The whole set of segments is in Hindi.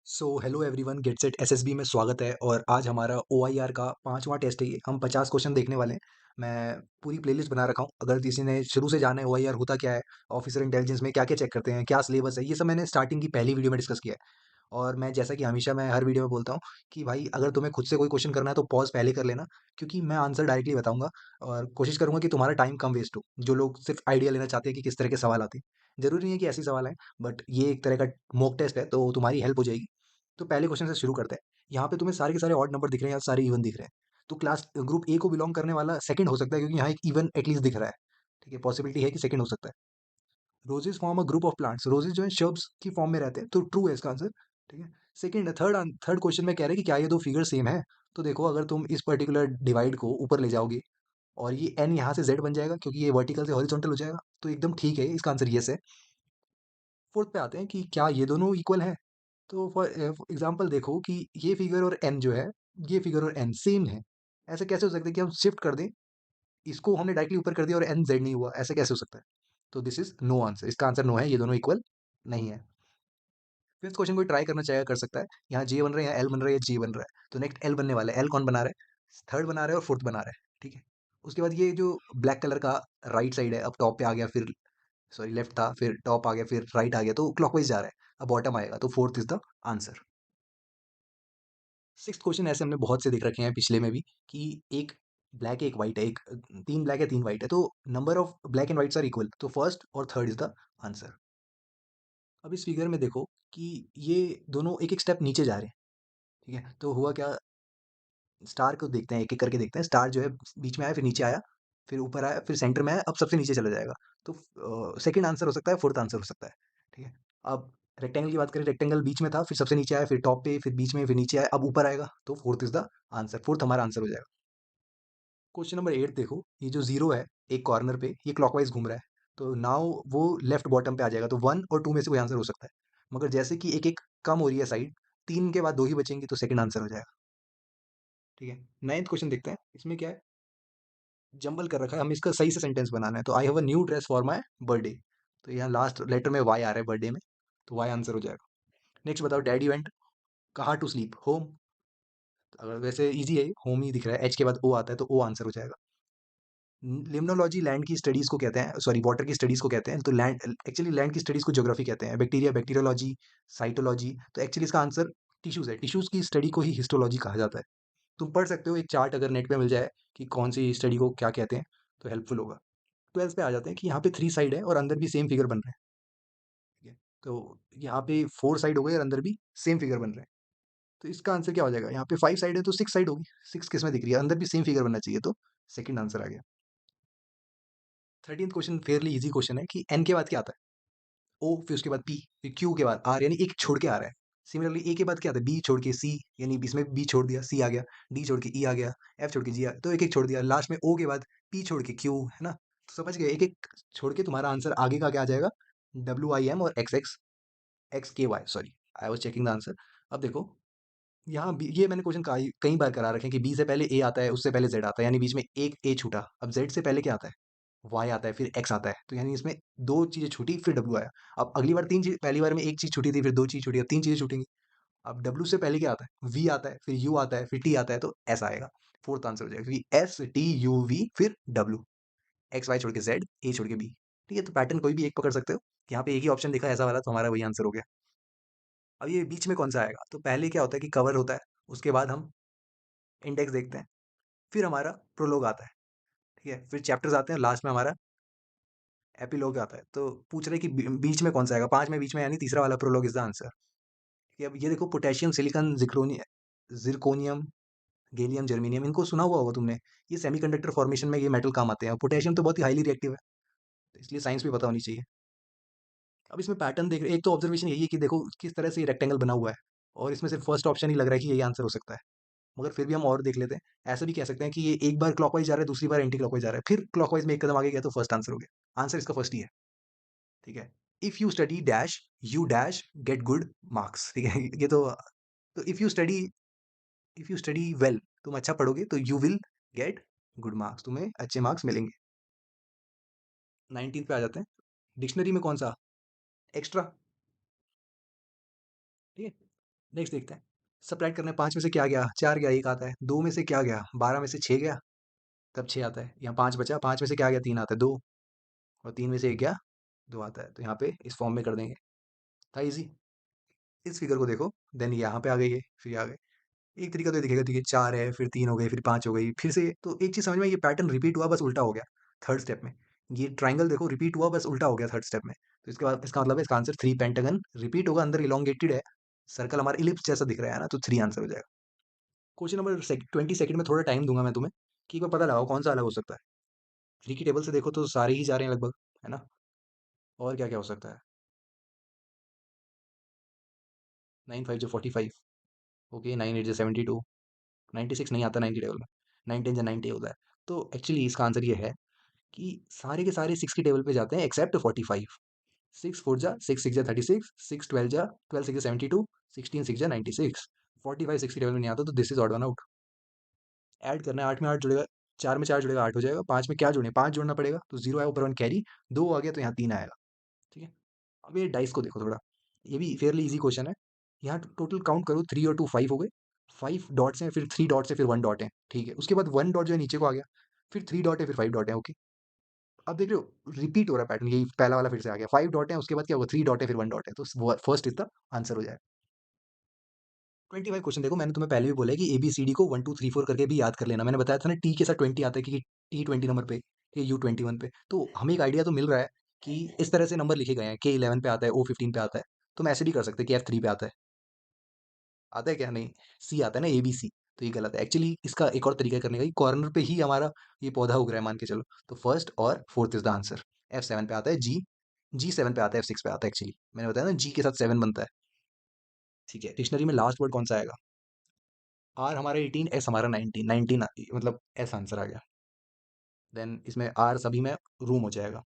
So hello everyone, get set SSB में स्वागत है। और आज हमारा ओआईआर का 5वां टेस्ट है। ये हम 50 क्वेश्चन देखने वाले हैं। मैं पूरी प्लेलिस्ट बना रखा हूँ। अगर किसी ने शुरू से जाना है ओआईआर होता क्या है, ऑफिसर इंटेलिजेंस में क्या क्या चेक करते हैं, क्या सिलेबस है, ये सब मैंने स्टार्टिंग की पहली वीडियो में डिस्कस किया है। और मैं जैसा कि हमेशा मैं हर वीडियो में बोलता हूँ कि भाई अगर तुम्हें खुद से कोई क्वेश्चन करना है तो पॉज पहले कर लेना, क्योंकि मैं आंसर डायरेक्टली बताऊंगा। और कोशिश करूंगा कि तुम्हारा टाइम कम वेस्ट हो। जो लोग सिर्फ आइडिया लेना चाहते हैं कि किस तरह के सवाल आते हैं, जरूरी नहीं है कि ऐसे सवाल आए, बट ये एक तरह का मॉक टेस्ट है तो तुम्हारी हेल्प हो जाएगी। तो पहले क्वेश्चन से शुरू करते हैं। यहाँ पे तुम्हें सारे के सारे ऑड नंबर दिख रहे हैं या सारे इवन दिख रहे हैं? तो क्लास ग्रुप ए को बिलोंग करने वाला सेकंड हो सकता है, क्योंकि यहाँ एक इवन एटलीस्ट दिख रहा है। ठीक है, पॉसिबिलिटी है कि सेकंड हो सकता है। Roses form a group of plants. Roses जो है शब्स की फॉर्म में रहते हैं, तो ट्रू है इसका आंसर। ठीक है। सेकंड थर्ड क्वेश्चन में कह रहे हैं कि क्या ये दो फिगर सेम है। तो देखो, अगर तुम इस पर्टिकुलर डिवाइड को ऊपर ले जाओगे और ये एन यहाँ से जेड बन जाएगा, क्योंकि ये वर्टिकल से हॉरिजॉन्टल हो जाएगा, तो एकदम ठीक है, इसका आंसर यस है। फोर्थ पे आते हैं कि क्या ये दोनों इक्वल है। तो फॉर एग्जांपल देखो कि ये फिगर और एन जो है, ये फिगर और एन सेम है। ऐसे कैसे हो सकता है कि हम शिफ्ट कर दें, इसको हमने डायरेक्टली ऊपर कर दिया और एन जेड नहीं हुआ, ऐसे कैसे हो सकता है? तो दिस इज नो आंसर, इसका आंसर नो है, ये दोनों इक्वल नहीं है। फिफ्थ क्वेश्चन कोई ट्राई करना चाहेगा कर सकता है। यहाँ जे बन रहा है, यहाँ एल बन रहा है, या जी बन रहा है, तो नेक्स्ट एल बनने वाला है। एल कौन बना रहा है? थर्ड बना रहा है और फोर्थ बना रहा है। ठीक है। उसके बाद ये जो ब्लैक कलर का राइट साइड है, अब टॉप पे आ गया, फिर सॉरी लेफ्ट था, फिर टॉप आ गया, फिर राइट आ गया, तो क्लॉकवाइज जा रहा है। अब बॉटम आएगा, तो fourth is the answer. Sixth question ऐसे हमने बहुत से देख रखे हैं पिछले में भी, कि एक ब्लैक है एक वाइट है, एक तीन ब्लैक है तीन वाइट है, तो number of black and whites are equal, तो फर्स्ट और थर्ड इज द आंसर। अब इस फिगर में देखो कि ये दोनों एक एक स्टेप नीचे जा रहे हैं। ठीक है, तो हुआ क्या? स्टार को देखते हैं, एक एक करके देखते हैं। स्टार जो है बीच में आया, फिर नीचे आया, फिर ऊपर आया, फिर सेंटर में आया, अब सबसे नीचे चला जाएगा। तो सेकंड आंसर हो सकता है, फोर्थ आंसर हो सकता है। ठीक है। अब रेक्टेंगल की बात करें, रेक्टेंगल बीच में था, फिर सबसे नीचे आया, फिर टॉप पे, फिर बीच में, फिर नीचे आया, अब ऊपर आएगा, तो fourth is the answer. Fourth हमारा आंसर हो जाएगा। क्वेश्चन नंबर 8 देखो, ये जो जीरो है एक कॉर्नर पे, ये क्लॉकवाइज घूम रहा है, तो नाउ वो लेफ्ट बॉटम पे आ जाएगा, तो वन और टू में से कोई आंसर हो सकता है। मगर जैसे कि एक एक कम हो रही है साइड, तीन के बाद दो ही बचेंगी, तो सेकंड आंसर हो जाएगा। ठीक है। नाइन्थ क्वेश्चन देखते हैं, इसमें क्या है? जंबल कर रखा है, हमें इसका सही से सेंटेंस बनाना है। तो I have a new dress for my birthday, तो यहाँ लास्ट लेटर में वाई आ रहा है बर्थडे में, तो वाई आंसर हो जाएगा। नेक्स्ट बताओ, डैडी वेंट कहाँ टू स्लीप? होम। अगर वैसे इजी है, होम ही दिख रहा है, एच के बाद ओ आता है, तो ओ आंसर हो जाएगा। लिम्नोलॉजी लैंड की स्टडीज को कहते हैं, सॉरी वाटर की स्टडीज को कहते हैं। तो लैंड, एक्चुअली लैंड की स्टडीज को ज्योग्राफी कहते हैं। बैक्टीरिया बैक्टीरियोलॉजी, साइटोलॉजी, तो एक्चुअली इसका आंसर टिश्यूज है। टिश्यूज की स्टडी को ही हिस्टोलॉजी कहा जाता है। तुम पढ़ सकते हो, एक चार्ट अगर नेट पे मिल जाए कि कौन सी स्टडी को क्या कहते हैं, तो हेल्पफुल होगा। 12th पे आ जाते हैं कि यहाँ पे 3 साइड है और अंदर भी सेम फिगर बन रहे हैं। ठीक है, तो यहाँ पे 4 साइड हो गए और अंदर भी सेम फिगर बन रहे हैं, तो इसका आंसर क्या हो जाएगा? यहाँ पे 5 साइड है तो 6 साइड होगी। 6 किस में दिख रही है? अंदर भी सेम फिगर बनना चाहिए, तो सेकंड आंसर आ गया। 13th question Fairlie easy question है कि एन के बाद क्या आता है? ओ, फिर उसके बाद पी, फिर क्यू के बाद आर, यानी एक छोड़ के आ रहा है। सिमिलरली ए के बाद क्या आता है? बी छोड़ के सी, यानी इसमें बी छोड़ दिया, सी आ गया। डी छोड़ के ई आ गया, एफ छोड़ के जी आ गया, तो एक एक छोड़ दिया। लास्ट में ओ के बाद पी छोड़ के क्यू, है ना? तो समझ गए, एक एक छोड़ के तुम्हारा आंसर आगे का क्या आ जाएगा? डब्ल्यू आई एम और एक्स एक्स, एक्स के Y, sorry, I was checking the answer. अब देखो, यहाँ ये मैंने क्वेश्चन कई बार करा रखे हैं कि बी से पहले ए आता है, उससे पहले जेड आता है, यानी बीच में एक ए छूटा। अब जेड से पहले क्या आता है? वाई आता है, फिर एक्स आता है, तो यानी इसमें दो चीजें छूटी, फिर डब्ल्यू आया। अब अगली बार तीन चीज, पहली बार में एक चीज छूटी थी, फिर दो चीज छूटी, अब तीन चीजें छूटेंगी। अब डब्ल्यू से पहले क्या आता है? वी आता है, फिर यू आता है, फिर टी आता है, तो ऐसा आएगा। फोर्थ आंसर हो जाएगा, क्योंकि एस टी यू वी फिर डब्ल्यू, एक्स वाई छोड़ के जेड, ए छोड़ के बी। ठीक है, तो पैटर्न कोई भी एक पकड़ सकते हो। यहाँ पे एक ही ऑप्शन दिखा ऐसा वाला, तो हमारा वही आंसर हो गया। अब ये बीच में कौन सा आएगा? तो पहले क्या होता है कि कवर होता है, उसके बाद हम इंडेक्स देखते हैं, फिर हमारा प्रोलोग आता है। ठीक है, फिर चैप्टर्स आते हैं, लास्ट में हमारा एपिलोग आता है। तो पूछ रहे कि बीच में कौन सा आएगा? पांच में बीच में, यानी तीसरा वाला प्रोलोग इज द आंसर। ठीक है, अब ये देखो, potassium, silicon, zirconium, gallium, germanium, इनको सुना हुआ होगा तुमने। ये सेमीकंडक्टर फॉर्मेशन में ये मेटल काम आते हैं। पोटेशियम तो बहुत ही हाईली रिएक्टिव है, तो इसलिए साइंस भी पता होनी चाहिए। अब इसमें पैटर्न देख रहे, एक तो ऑब्जर्वेशन यही है कि देखो किस तरह से ये रेक्टेंगल बना हुआ है, और इसमें सिर्फ फर्स्ट ऑप्शन ही लग रहा है कि यही आंसर हो सकता है। मगर फिर भी हम और देख लेते हैं। ऐसा भी कह सकते हैं कि ये एक बार क्लॉकवाइज जा रहा है, दूसरी बार एंटी क्लॉकवाइज जा रहा है, फिर क्लॉकवाइज में एक कदम आगे गया, तो फर्स्ट आंसर हो गया। आंसर इसका फर्स्ट ही है। ठीक है। If you study dash, you dash get good marks. ठीक है, ये तो इफ यू स्टडी वेल, तुम अच्छा पढ़ोगे तो you will get good marks, तुम्हें अच्छे मार्क्स मिलेंगे। 19 पे आ जाते हैं। डिक्शनरी में कौन सा? एक्स्ट्रा। ठीक है, नेक्स्ट देखते हैं। सब्ट्रैक्ट करना है, 5 में से क्या गया? 4 गया, 1 आता है। 2 में से क्या गया? 12 में से 6 गया, तब 6 आता है। यहाँ 5 बचा, 5 में से क्या गया? 3 आता है, 2, और 3 में से 1 गया, 2 आता है। तो यहाँ पे इस फॉर्म में कर देंगे। था ईज़ी। इस फिगर को देखो, देन यहाँ पे आ गई है, फिर ये आ गई। एक तरीका तो ये दिखेगा, देखिए 4 है, फिर 3 हो गई, फिर 5 हो गई, फिर से तो एक चीज़ समझ में, ये पैटर्न रिपीट हुआ, बस उल्टा हो गया थर्ड स्टेप में। ये ट्रायंगल देखो रिपीट हुआ, बस उल्टा हो गया थर्ड स्टेप में। तो इसके बाद इसका मतलब है इसका आंसर 3 पेंटागन रिपीट होगा, अंदर इलोंगेटेड है, सर्कल हमारा इलिप्स जैसा दिख रहा है ना, तो 3 आंसर हो जाएगा। क्वेश्चन नंबर 20 सेकंड में थोड़ा टाइम दूंगा मैं तुम्हें, कि एक बार पता लगाओ कौन सा अलग हो सकता है। थ्री की टेबल से देखो तो सारे ही जा रहे हैं लगभग, है ना? और क्या क्या हो सकता है? 9 5 जो 45, ओके, 9 8 जो 72, 96 नहीं आता 90 टेबल में, 9 10 जो 90 होता है। तो एक्चुअली इसका आंसर ये है कि सारे के सारे 6 की टेबल पे जाते हैं एक्सेप्ट 45। 6 4 जा 6 6 जा 36, 6 12 जा 12 6 जा 72, 16 6 जा 96, 45 6 की टेबल में नहीं आता, तो this is odd one out. Add करना है, 8 में 8 जुड़ेगा, 4 में 4 जुड़ेगा, 8 हो जाएगा। 5 में क्या जोड़ें? 5 जोड़ना पड़ेगा, तो 0 आया, ऊपर 1 कैरी, 2 आ गया तो यहाँ 3 आएगा। ठीक है। अब ये डाइस को देखो थोड़ा, ये भी फेयरली इजी क्वेश्चन है। यहाँ टोटल काउंट करो, 3 और 2 5 हो गए, 5 डॉट्स हैं, फिर 3 डॉट्स है, फिर 1 डॉट है, ठीक है। उसके बाद 1 डॉट जो है नीचे को आ गया, फिर 3 डॉट है, फिर 5 डॉट है, ओके। अब देख रहे हो रिपीट हो रहा है पैटर्न, यही पहला वाला फिर से आ गया, 5 डॉट है, उसके बाद क्या होगा? 3 डॉट है, फिर 1 डॉट है, तो फर्स्ट इसका आंसर हो जाएगा। 25 क्वेश्चन देखो, मैंने तुम्हें पहले भी बोला है कि ABCD को 1 2 3 4 करके भी याद कर लेना। मैंने बताया था ना, टी के साथ 20 आता है, क्योंकि T 20 नंबर पे, U 21 पे, तो हमें एक आइडिया तो मिल रहा है कि इस तरह से नंबर लिखे गए हैं, K 11 पे आता है, O 15 पे आता है। तो हम ऐसे भी कर सकते हैं कि F 3 पे आता है। आता है क्या? नहीं, C आता है ना, ABC। तो ये गलत है एक्चुअली। इसका एक और तरीका करने का, कॉर्नर पे ही हमारा ये पौधा उग रहा है मान के चलो, तो फर्स्ट और fourth is the answer. F 7 पे आता है G, G 7 पे आता है, F 6 पे आता है। एक्चुअली मैंने बताया ना, G के साथ 7 बनता है। ठीक है, डिक्शनरी में लास्ट वर्ड कौन सा आएगा? R हमारा 18, S हमारा 19, 19 मतलब S आंसर आ गया। देन इसमें R सभी में रूम हो जाएगा।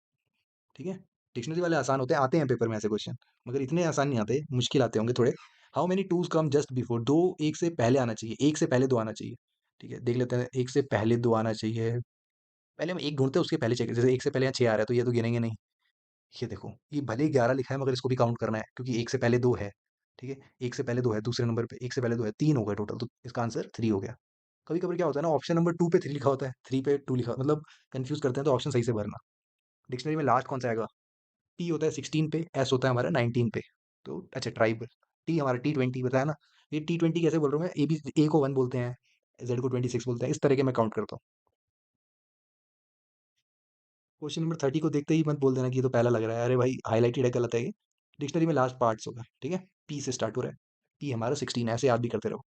ठीक है। डिक्शनरी वाले आसान होते हैं, आते हैं पेपर में ऐसे क्वेश्चन, मगर इतने आसान नहीं आते, मुश्किल आते होंगे थोड़े। How many twos come just before? दो एक से पहले आना चाहिए, एक से पहले दो आना चाहिए। ठीक है, देख लेते हैं, एक से पहले दो आना चाहिए। पहले हम एक ढूंढते हैं, उसके पहले चेक, जैसे एक से पहले यहाँ 6 आ रहा है, तो ये तो गिनेंगे नहीं। ये देखो, ये भले ही 11 लिखा है, मगर इसको भी काउंट करना है, क्योंकि एक से पहले दो है। ठीक है, एक से पहले दो है दूसरे नंबर पे, एक से पहले दो है, 3 हो गए टोटल, तो इसका आंसर 3 हो गया। कभी कभी क्या होता है ना, ऑप्शन नंबर 2 पे 3 लिखा होता है, 3 पे 2 लिखा, मतलब कंफ्यूज करते हैं, तो ऑप्शन सही से भरना। डिक्शनरी में लास्ट कौन सा आएगा? T होता है 16 पे, S होता है हमारा 19 पे। तो अच्छा, ट्राइब, T हमारा T 20 बताया ना। ये T 20 कैसे बोल रहा हूँ मैं? ए बी, ए को 1 बोलते हैं, Z को 26 बोलते हैं, इस तरह के मैं काउंट करता हूँ। क्वेश्चन नंबर 30 को देखते ही मत बोल देना कि ये तो पहला लग रहा है, अरे भाई हाईलाइटेड है, गलत है ये। डिक्शनरी में लास्ट पार्ट्स होगा, ठीक है। P से स्टार्ट हो रहा है, P हमारा 16, ऐसे याद भी करते रहो।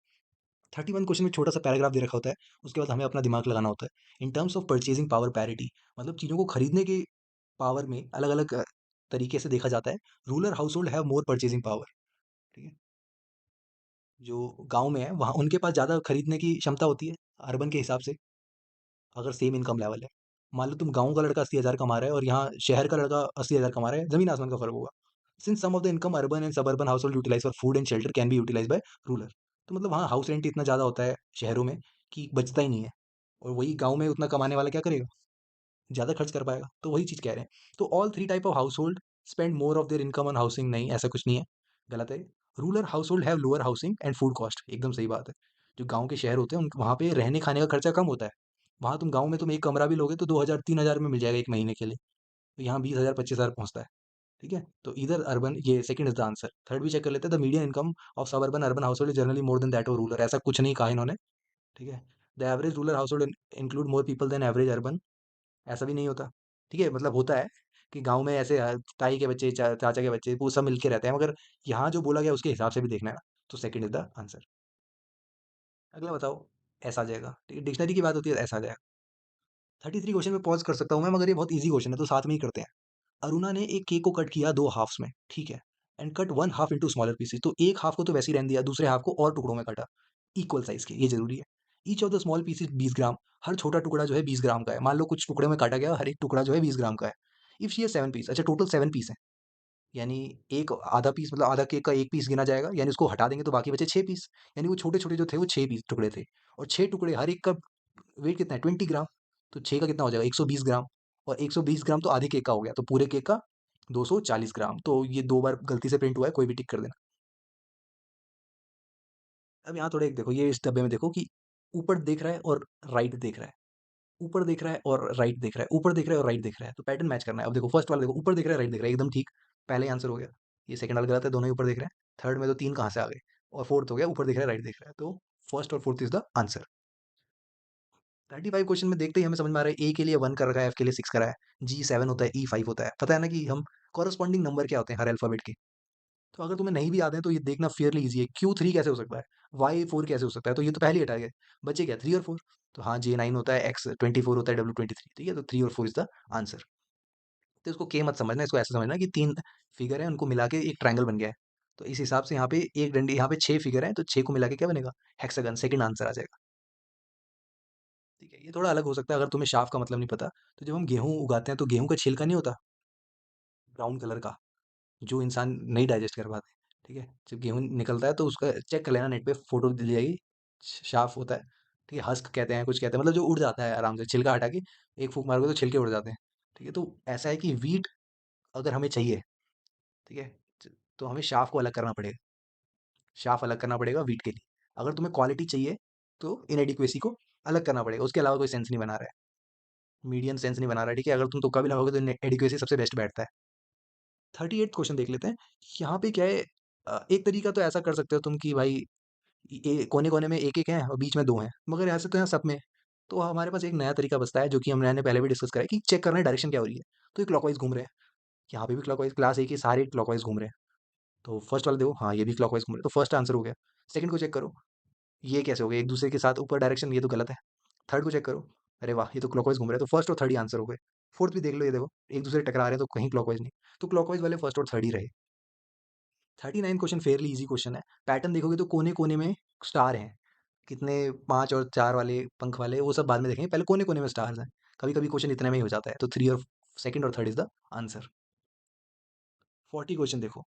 31 क्वेश्चन में छोटा सा पैराग्राफ दे रखा होता है, उसके बाद हमें अपना दिमाग लगाना होता है। In terms of purchasing power parity, मतलब चीज़ों को खरीदने की पावर में अलग अलग तरीके से देखा जाता है। Rural house hold have more purchasing power. ठीक है, जो गांव में है वहाँ उनके पास ज़्यादा खरीदने की क्षमता होती है अर्बन के हिसाब से, अगर सेम इनकम लेवल है। मान लो तुम गांव का लड़का 80,000 कमा रहा है, और यहाँ शहर का लड़का 80,000 कमा रहा है, जमीन आसमान का फर्क होगा। Since sum of the income urban and suburban household utilize for food and shelter can be utilize by rural. तो मतलब वहाँ हाउस रेंट इतना ज़्यादा होता है शहरों में कि बचता ही नहीं है, और वही गाँव में उतना कमाने वाला क्या करेगा? ज़्यादा खर्च कर पाएगा। तो वही चीज़ कह रहे हैं। तो all three type of house hold spend more of their income on housing, नहीं ऐसा कुछ नहीं है, गलत है। Rural house hold have lower housing and food cost, एकदम सही बात है। जो गाँव के शहर होते हैं उन वहाँ पे रहने खाने का खर्चा कम होता है। वहाँ तुम गाँव में तुम एक कमरा भी लोगे तो 2,000 3,000 में मिल जाएगा एक महीने के लिए, तो यहाँ 20,000 25,000 पहुँचता है। ठीक है, तो इधर अर्बन, ये second is the answer. Third भी चेक कर लेते हैं, the median income of suburban urban household generally more than that of rural, ऐसा कुछ नहीं कहा इन्होंने। ठीक है, the average rural household include more people than average urban, ऐसा भी नहीं होता। ठीक है, मतलब होता है कि गाँव में ऐसे ताई के बच्चे, चाचा के बच्चे, वो सब मिलके रहते हैं, मगर यहाँ जो बोला गया उसके हिसाब से भी देखना है ना, तो सेकंड इज द आंसर। अगला बताओ, ऐसा आ जाएगा, ठीक है, डिक्शनरी की बात होती है, ऐसा आ जाएगा। 33 क्वेश्चन में पॉज कर सकता हूँ मैं, मगर ये बहुत ईजी क्वेश्चन है, तो साथ में ही करते हैं। अरुणा ने एक केक को कट किया दो हाफ्स में, ठीक है, and cut one half into smaller pieces, तो एक हाफ को तो वैसे ही रहने दिया, दूसरे हाफ को और टुकड़ों में काटा, इक्वल साइज के, ये जरूरी है। Each of the small pieces 20 ग्राम, हर छोटा टुकड़ा जो है 20 ग्राम का है, मान लो कुछ टुकड़े में काटा गया, हर एक टुकड़ा जो है 20 ग्राम का है। इफ शी है 7 पीस, अच्छा टोटल 7 पीस है, यानी एक आधा पीस, मतलब आधा केक का एक पीस गिना जाएगा, यानी उसको हटा देंगे तो बाकी बचे 6 पीस, यानी वो छोटे छोटे जो थे वो 6 पीस टुकड़े थे, और 6 टुकड़े, हर एक का वेट कितना है? 20 ग्राम। तो 6 का कितना हो जाएगा? 120 ग्राम, और 120 ग्राम तो आधे केक का हो गया, तो पूरे केक का 240 ग्राम। तो ये दो बार गलती से प्रिंट हुआ है, कोई भी टिक कर देना। अब यहाँ थोड़ा एक देखो, ये इस डब्बे में देखो कि ऊपर देख रहा है और राइट देख रहा है, ऊपर देख रहा है और राइट देख रहा है, ऊपर देख रहा है और राइट देख रहा है, तो पैटर्न मैच करना है। अब देखो फर्स्ट वाला देखो, ऊपर देख रहा है राइट देख रहा है, एकदम ठीक, पहले आंसर हो गया। ये सेकंड वाला गलत है, दोनों ही ऊपर देख रहे हैं। थर्ड में तो तीन कहाँ से आ गए, और फोर्थ हो गया ऊपर देख रहा है राइट देख रहा है, तो फर्स्ट और fourth is the answer. 35 question में देखते ही हमें समझ में आ रहा है, ए के लिए 1 कर रखा है, एफ के लिए 6 करा है, जी 7 होता है, ई 5 होता है। पता है ना कि हम कॉरस्पॉन्डिंग नंबर क्या होते हैं हर अल्फाबेट के। तो अगर तुम्हें नहीं भी आते हैं तो ये देखना फेयरली ईजी है। क्यू 3 कैसे हो सकता है, वाई 4 कैसे हो सकता है, तो ये तो पहले ही हटा गया, बचे क्या 3 और 4। तो हाँ, जे 9 होता है, एक्स 24 होता है, डब्ल्यू 23, ठीक है, तो 3 और 4 इज द आंसर। तो इसको के मत समझना, इसको ऐसा समझना कि तीन फिगर है, उनको मिला के एक ट्रायंगल बन गया है। तो इस हिसाब से यहाँ पे एक डंडी, यहाँ पे 6 फिगर है, तो 6 को मिला के क्या बनेगा, हेक्सागन, सेकंड आंसर आ जाएगा। ठीक है, ये थोड़ा अलग हो सकता है अगर तुम्हें शाफ का मतलब नहीं पता। तो जब हम गेहूं उगाते हैं तो गेहूं का छिलका नहीं होता ब्राउन कलर का, जो इंसान नहीं डाइजेस्ट कर पाते, ठीक है, जब गेहूं निकलता है तो उसका चेक कर लेना, नेट पे फोटो दी जाएगी, शाफ होता है, ठीक है, हस्क कहते हैं, कुछ कहते हैं, मतलब जो उड़ जाता है आराम से, छिलका हटा के एक फूंक मारोगे तो छिलके उड़ जाते हैं। ठीक है, तो ऐसा है कि वीट अगर हमें चाहिए, ठीक है, तो हमें शाफ को अलग करना पड़ेगा, शाफ अलग करना पड़ेगा वीट के लिए। अगर तुम्हें क्वालिटी चाहिए तो इनएडिक्वेसी को अलग करना पड़ेगा, उसके अलावा कोई सेंस नहीं बना रहा है, मीडियम सेंस नहीं बना रहा है, ठीक है। अगर तुम तुक्का भी लगाओगे तो एडिक्वेसी सबसे बेस्ट बैठता है। 38 क्वेश्चन देख लेते हैं। यहाँ पे क्या है, एक तरीका तो ऐसा कर सकते हो तुम कि भाई कोने कोने में एक एक है और बीच में दो हैं, मगर ऐसे तो यहाँ सब में। तो हमारे पास एक नया तरीका बचता है, जो कि हमने पहले भी डिस्कस करा है, कि चेक करना है डायरेक्शन क्या हो रही है। तो ये क्लॉकवाइज घूम रहे हैं, यहाँ पे भी क्लॉकवाइज, क्लास ए के सारे क्लॉकवाइज घूम रहे हैं। तो फर्स्ट वाला देखो, हाँ ये भी क्लॉकवाइज घूम रहे हैं, तो फर्स्ट आंसर हो गया। सेकंड को चेक करो, ये कैसे हो गया एक दूसरे के साथ ऊपर डायरेक्शन, ये तो गलत है। थर्ड को चेक करो, अरे वाह ये तो क्लॉकवाइज घूम रहे हैं, तो फर्स्ट और थर्ड ही आंसर हो गए। फोर्थ भी देख लो, ये देखो एक दूसरे से टकरा रहे हैं, तो कहीं क्लॉकवाइज नहीं, तो क्लॉकवाइज वाले फर्स्ट और थर्ड ही रहे। 39 क्वेश्चन फेयरली इजी क्वेश्चन है। पैटर्न देखोगे तो कोने कोने में स्टार हैं, कितने, 5 और 4 वाले पंख वाले, वो सब बाद में देखेंगे, पहले कोने कोने में स्टार्स हैं। कभी कभी क्वेश्चन इतने में ही हो जाता है, तो थ्री और सेकंड और third is the answer. 40 question देखो,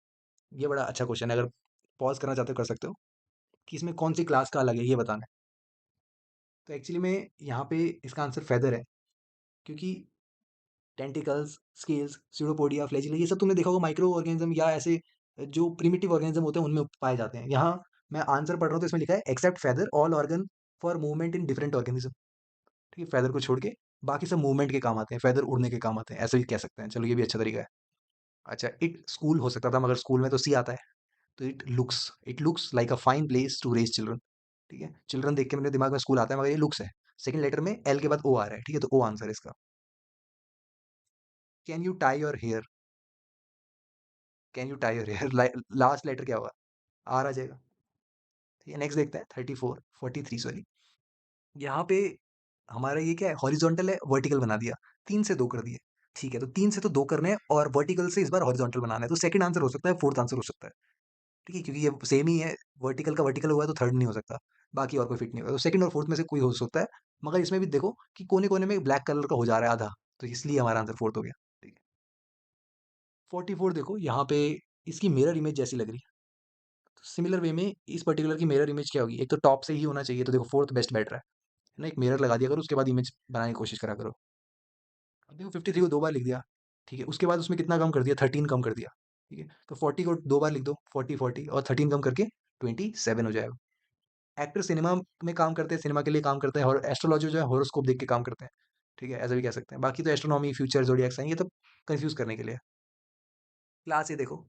ये बड़ा अच्छा क्वेश्चन है, अगर पॉज करना चाहते हो कर सकते हो, कि इसमें कौन सी क्लास का अलग है ये बताना है। तो एक्चुअली में यहाँ पे इसका आंसर फेदर है, क्योंकि टेंटिकल्स, स्केल्स, स्यूडोपोडिया, फ्लैजिला, ये सब तुमने देखा होगा माइक्रो ऑर्गेनिज्म या ऐसे जो प्रिमिटिव ऑर्गेनिज्म होते हैं उनमें पाए जाते हैं। यहाँ मैं आंसर पढ़ रहा हूँ तो इसमें लिखा है except feather all organ for movement in different organism. ठीक है, फेदर को छोड़ के बाकी सब मूवमेंट के काम आते हैं, फेदर उड़ने के काम आते हैं, ऐसे भी कह सकते हैं, चलो ये भी अच्छा तरीका है। अच्छा, इट स्कूल हो सकता था, मगर स्कूल में तो सी आता है, तो it looks like a fine place to raise children. ठीक है, चिल्ड्रन देख के मेरे दिमाग में स्कूल आता है, मगर ये लुक्स है, सेकंड लेटर में एल के बाद ओ आ रहा है, ठीक है, तो ओ आंसर है इसका। Can you tie your hair, can you tie your hair, last letter क्या होगा, आर आ जाएगा। ठीक है, नेक्स्ट देखते हैं 43 सॉरी। यहाँ पे हमारा ये क्या है, हॉरिजॉन्टल है, वर्टिकल बना दिया, 3 से 2 कर दिए। ठीक है, तो 3 से तो 2 करने हैं और वर्टिकल से इस बार हॉरिजॉन्टल बनाना है, तो सेकंड आंसर हो सकता है, फोर्थ आंसर हो सकता है। ठीक है, क्योंकि ये सेम ही है, वर्टिकल का वर्टिकल हुआ है तो थर्ड नहीं हो सकता, बाकी और कोई फिट नहीं होगा, तो सेकंड और फोर्थ में से कोई हो सकता है। मगर इसमें भी देखो कि कोने कोने में ब्लैक कलर का हो जा रहा है आधा, तो इसलिए हमारा आंसर फोर्थ हो गया। ठीक है, 44 देखो, यहाँ पे इसकी मिरर इमेज जैसी लग रही है, तो सिमिलर वे में इस पर्टिकुलर की मिरर इमेज क्या होगी, एक तो टॉप से ही होना चाहिए, तो देखो फोर्थ बेस्ट बैठ रहा है ना, एक मिरर लगा दिया करो, उसके बाद इमेज बनाने की कोशिश करा करो। अब देखो 53 को 2 बार लिख दिया, ठीक है, उसके बाद उसमें कितना कम कर दिया, 13 कम कर दिया। ठीक है, तो 40 को 2 बार लिख दो, 40 और 13 कम करके 27 हो जाएगा। एक्टर सिनेमा में काम करते हैं, सिनेमा के लिए काम करते हैं, और एस्ट्रोलॉजी जो है हॉरोस्कोप देख के काम करते हैं। ठीक है, ऐसा भी कह सकते हैं, बाकी तो एस्ट्रोनॉमी, फ्यूचर, ज़ोडिएक साइन, ये तो कंफ्यूज करने के लिए। क्लास ये देखो,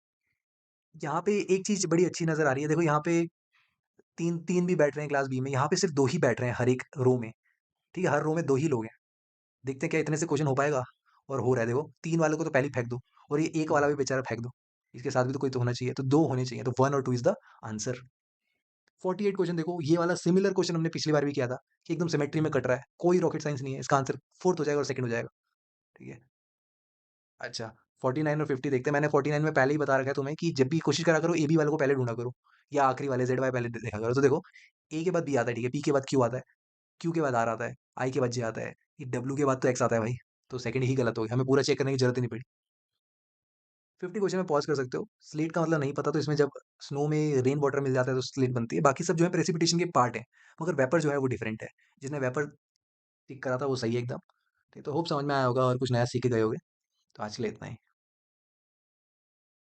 यहाँ पे एक चीज बड़ी अच्छी नजर आ रही है, देखो यहाँ पे तीन तीन भी बैठ रहे हैं क्लास बी में, यहाँ पे सिर्फ दो ही बैठ रहे हैं हर एक रो में। ठीक है, हर रो में दो ही लोग हैं। देखते हैं क्या इतने से क्वेश्चन हो पाएगा, और हो रहा है, देखो तीन वालों को तो पहले ही फेंक दो, और ये एक वाला भी बेचारा फेंक दो, इसके साथ भी तो कोई तो होना चाहिए, तो दो होने चाहिए, तो 1 और 2 इज द आंसर। 48 क्वेश्चन देखो, ये वाला सिमिलर क्वेश्चन हमने पिछली बार भी किया था, कि एकदम सिमेट्री में कट रहा है, कोई रॉकेट साइंस नहीं है, इसका आंसर फोर्थ हो जाएगा और सेकंड हो जाएगा। ठीक है, अच्छा, 49 और 50 देखते हैं। मैंने 49 में पहले ही बता रखा है तुम्हें कि जब भी कोशिश करा करो, ए बी वाले को पहले ढूंढा करो, या आखिरी वाले जेड वाई पहले देखा करो। तो देखो, ए के बाद बी आता है, ठीक है, पी के बाद क्यू आता है, क्यू के बाद आर आता है, आई के बाद जे आता है, ये डब्ल्यू के बाद तो एक्स आता है भाई, तो सेकंड ही गलत हो गया, हमें पूरा चेक करने की जरूरत ही नहीं पड़ी। 50 क्वेश्चन में पॉज कर सकते हो, स्लेट का मतलब नहीं पता तो इसमें जब स्नो में रेन वाटर मिल जाता है तो स्लेट बनती है, बाकी सब जो है प्रेसिपिटेशन के पार्ट है, मगर वेपर जो है वो डिफरेंट है। जिसने वेपर टिक करा था वो सही है एकदम। ठीक है, तो होप समझ में आया होगा और कुछ नया सीख के गए होगे। तो आज के लिए इतना ही।